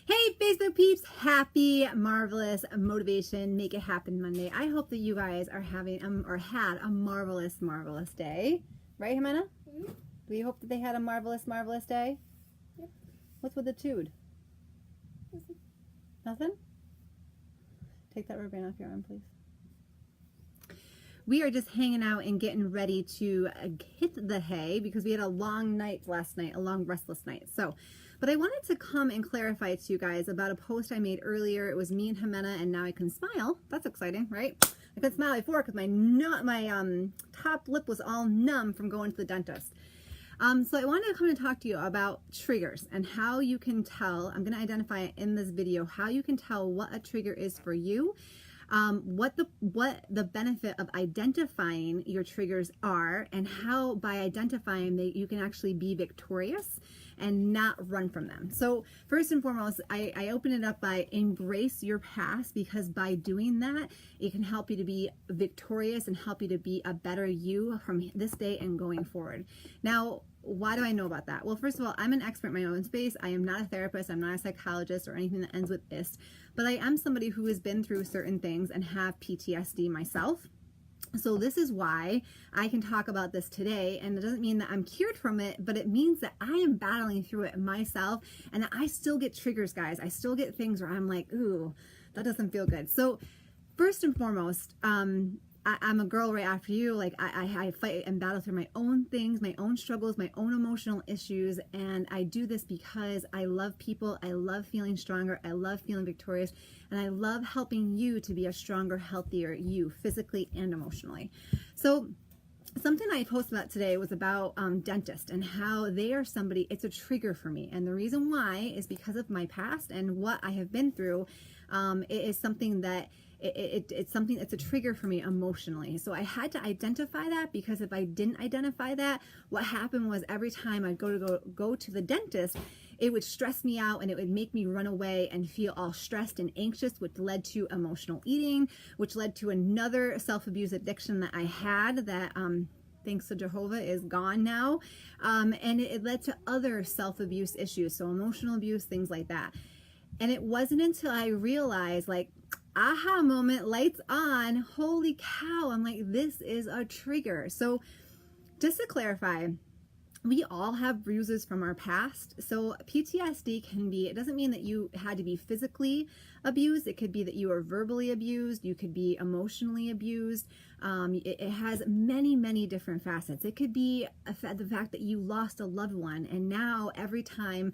Hey Facebook peeps, happy, marvelous, motivation, make it happen Monday. I hope that you guys are having or had a marvelous, marvelous day. Right, Jimena? Mm-hmm. Do you hope that they had a marvelous, marvelous day? Yep. What's with the tude? Nothing. Nothing? Take that rubber band off your arm, please. We are just hanging out and getting ready to hit the hay because we had a long night last night, a long restless night. But I wanted to come and clarify to you guys about a post I made earlier. It was me and Jimena, and now I can smile. That's exciting, right? I couldn't smile before because my top lip was all numb from going to the dentist. So I wanted to come and talk to you about triggers and how you can tell. I'm going to identify it in this video, how you can tell what a trigger is for you. What the benefit of identifying your triggers are, and how by identifying that you can actually be victorious and not run from them. So first and foremost, I open it up by embrace your past, because by doing that, it can help you to be victorious and help you to be a better you from this day and going forward. Now, why do I know about that? Well, first of all, I'm an expert in my own space. I am not a therapist. I'm not a psychologist or anything that ends with ist, but I am somebody who has been through certain things and have PTSD myself. So this is why I can talk about this today, and it doesn't mean that I'm cured from it, but it means that I am battling through it myself, and that I still get triggers, guys. I still get things where I'm like, ooh, that doesn't feel good. So first and foremost, I'm a girl right after you. Like I fight and battle through my own things, my own struggles, my own emotional issues. And I do this because I love people. I love feeling stronger. I love feeling victorious. And I love helping you to be a stronger, healthier you, physically and emotionally. So something I posted about today was about dentists and how they are somebody, it's a trigger for me. And the reason why is because of my past and what I have been through. It is something that it's a trigger for me emotionally. So I had to identify that, because if I didn't identify that, what happened was every time I'd go to the dentist, it would stress me out and it would make me run away and feel all stressed and anxious, which led to emotional eating, which led to another self-abuse addiction that I had that thanks to Jehovah is gone now. And it led to other self-abuse issues, so emotional abuse, things like that. And it wasn't until I realized, like, aha moment, lights on, holy cow, I'm like, this is a trigger. So just to clarify, we all have bruises from our past. So PTSD can be, it doesn't mean that you had to be physically abused. It could be that you were verbally abused. You could be emotionally abused. It has many, many different facets. It could be the fact that you lost a loved one, and now every time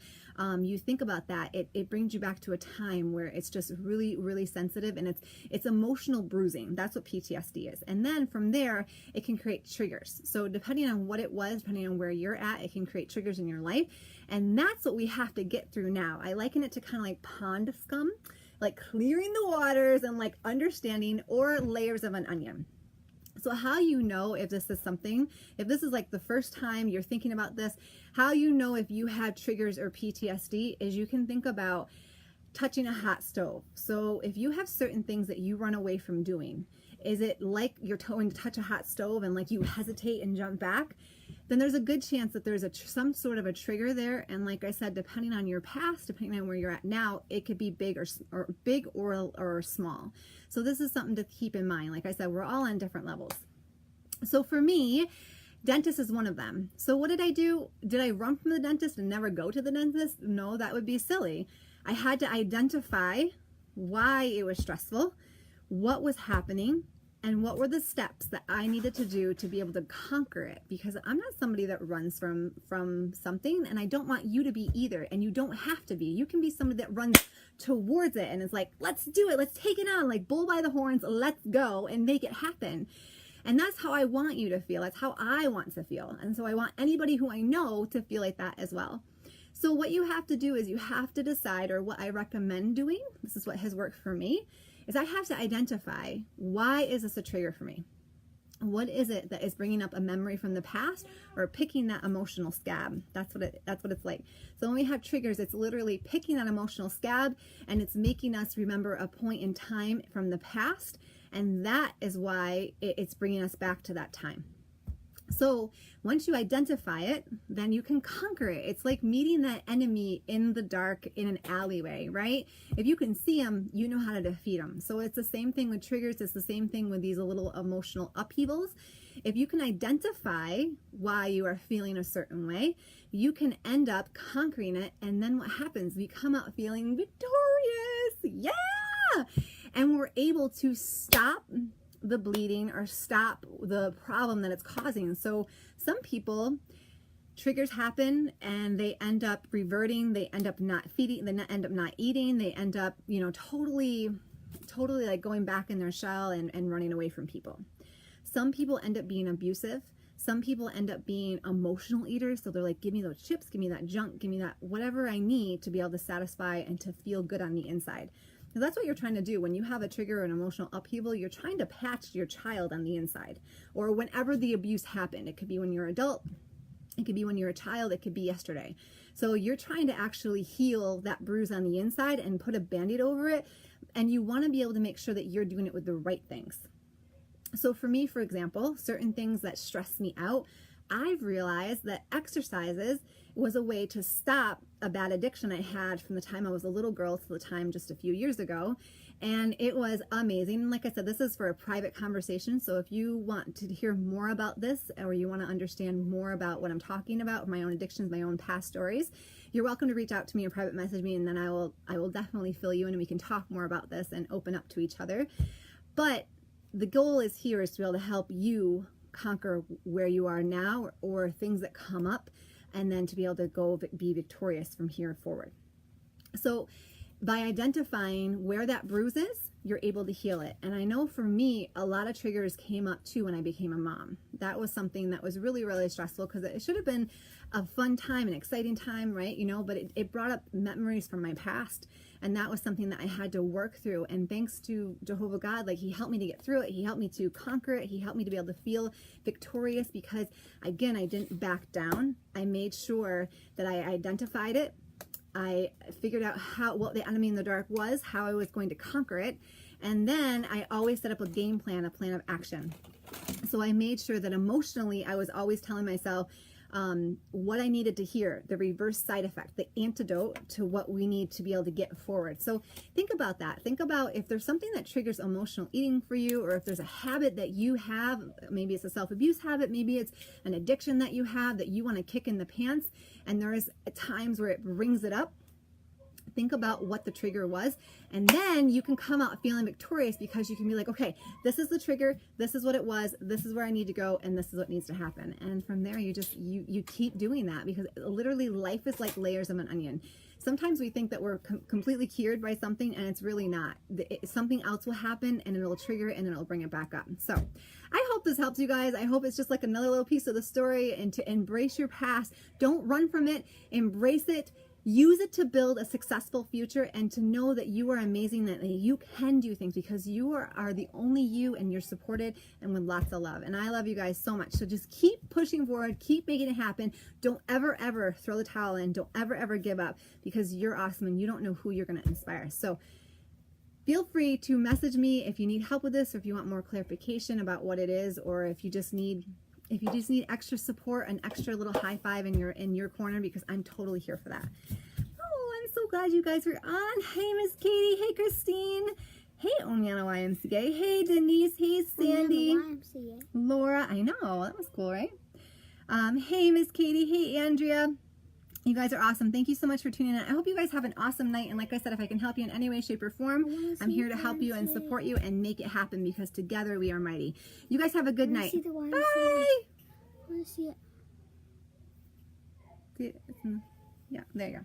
you think about that, it brings you back to a time where it's just really, really sensitive, and it's emotional bruising. That's what PTSD is. And then from there, it can create triggers. So depending on what it was, depending on where you're at, it can create triggers in your life. And that's what we have to get through now. I liken it to kind of like pond scum, like clearing the waters and like understanding, or layers of an onion. So how you know if this is something, if this is like the first time you're thinking about this, how you know if you have triggers or PTSD is you can think about touching a hot stove. So if you have certain things that you run away from doing, is it like you're going to touch a hot stove and like you hesitate and jump back? Then there's a good chance that there's some sort of a trigger there. And like I said, depending on your past, depending on where you're at now, it could be big or small. So this is something to keep in mind. Like I said, we're all on different levels. So for me, dentist is one of them. So what did I do? Did I run from the dentist and never go to the dentist? No, that would be silly. I had to identify why it was stressful, what was happening, and what were the steps that I needed to do to be able to conquer it. Because I'm not somebody that runs from something, and I don't want you to be either. And you don't have to be. You can be somebody that runs towards it and is like, let's do it, let's take it on, like bull by the horns, let's go and make it happen. And that's how I want you to feel. That's how I want to feel. And so I want anybody who I know to feel like that as well. So what you have to do is you have to decide, or what I recommend doing, this is what has worked for me, is I have to identify, why is this a trigger for me? What is it that is bringing up a memory from the past, or picking that emotional scab? That's what it's like. So when we have triggers, it's literally picking that emotional scab, and it's making us remember a point in time from the past, and that is why it's bringing us back to that time. So once you identify it, then you can conquer it. It's like meeting that enemy in the dark in an alleyway, right? If you can see them, you know how to defeat them. So it's the same thing with triggers. It's the same thing with these little emotional upheavals. If you can identify why you are feeling a certain way, you can end up conquering it. And then what happens? We come out feeling victorious. Yeah! And we're able to stop the bleeding or stop the problem that it's causing. So some people, triggers happen and they end up reverting, they end up not feeding, they end up not eating, they end up, you know, totally like going back in their shell and running away from people. Some people end up being abusive. Some people end up being emotional eaters. So they're like, give me those chips, give me that junk, give me that whatever I need to be able to satisfy and to feel good on the inside. So that's what you're trying to do. When you have a trigger or an emotional upheaval, you're trying to patch your child on the inside. Or whenever the abuse happened. It could be when you're an adult. It could be when you're a child. It could be yesterday. So you're trying to actually heal that bruise on the inside and put a Band-Aid over it. And you want to be able to make sure that you're doing it with the right things. So for me, for example, certain things that stress me out, I've realized that exercises was a way to stop a bad addiction I had from the time I was a little girl to the time just a few years ago. And it was amazing. And like I said, this is for a private conversation. So if you want to hear more about this, or you want to understand more about what I'm talking about, my own addictions, my own past stories, you're welcome to reach out to me or private message me, and then I will definitely fill you in and we can talk more about this and open up to each other. But the goal is here is to be able to help you conquer where you are now or things that come up, and then to be able to go be victorious from here forward. So by identifying where that bruise is, you're able to heal it. And I know for me, a lot of triggers came up too when I became a mom. That was something that was really, really stressful because it should have been a fun time, an exciting time, right? You know, but it brought up memories from my past. And that was something that I had to work through. And thanks to Jehovah God, like he helped me to get through it. He helped me to conquer it. He helped me to be able to feel victorious because, again, I didn't back down. I made sure that I identified it. I figured out what the enemy in the dark was, how I was going to conquer it. And then I always set up a game plan, a plan of action. So I made sure that emotionally, I was always telling myself, what I needed to hear, the reverse side effect, the antidote to what we need to be able to get forward. So think about that. Think about if there's something that triggers emotional eating for you, or if there's a habit that you have, maybe it's a self-abuse habit, maybe it's an addiction that you have that you want to kick in the pants, and there's times where it brings it up. Think about what the trigger was, and then you can come out feeling victorious because you can be like, okay, this is the trigger, this is what it was, this is where I need to go, and this is what needs to happen. And from there, you keep doing that, because literally life is like layers of an onion. Sometimes we think that we're completely cured by something, and it's really not. Something else will happen, and it'll trigger it, and it'll bring it back up. So I hope this helps you guys. I hope it's just like another little piece of the story, and to embrace your past. Don't run from it. Embrace it. Use it to build a successful future, and to know that you are amazing, that you can do things because you are the only you, and you're supported and with lots of love. And I love you guys so much. So just keep pushing forward, keep making it happen. Don't ever, ever throw the towel in. Don't ever, ever give up, because you're awesome and you don't know who you're going to inspire. So feel free to message me if you need help with this, or if you want more clarification about what it is, or if you just need extra support, an extra little high five in your corner, because I'm totally here for that. Oh, I'm so glad you guys are on. Hey, Miss Katie. Hey, Christine. Hey, Onyana YMCA. Hey, Denise. Hey, Sandy. YMCA. Laura. I know. That was cool, right? Hey, Miss Katie. Hey, Andrea. You guys are awesome. Thank you so much for tuning in. I hope you guys have an awesome night. And like I said, if I can help you in any way, shape, or form, I'm here to help you and support you and make it happen, because together we are mighty. You guys have a good night. Bye. I want to see it. Yeah, there you go.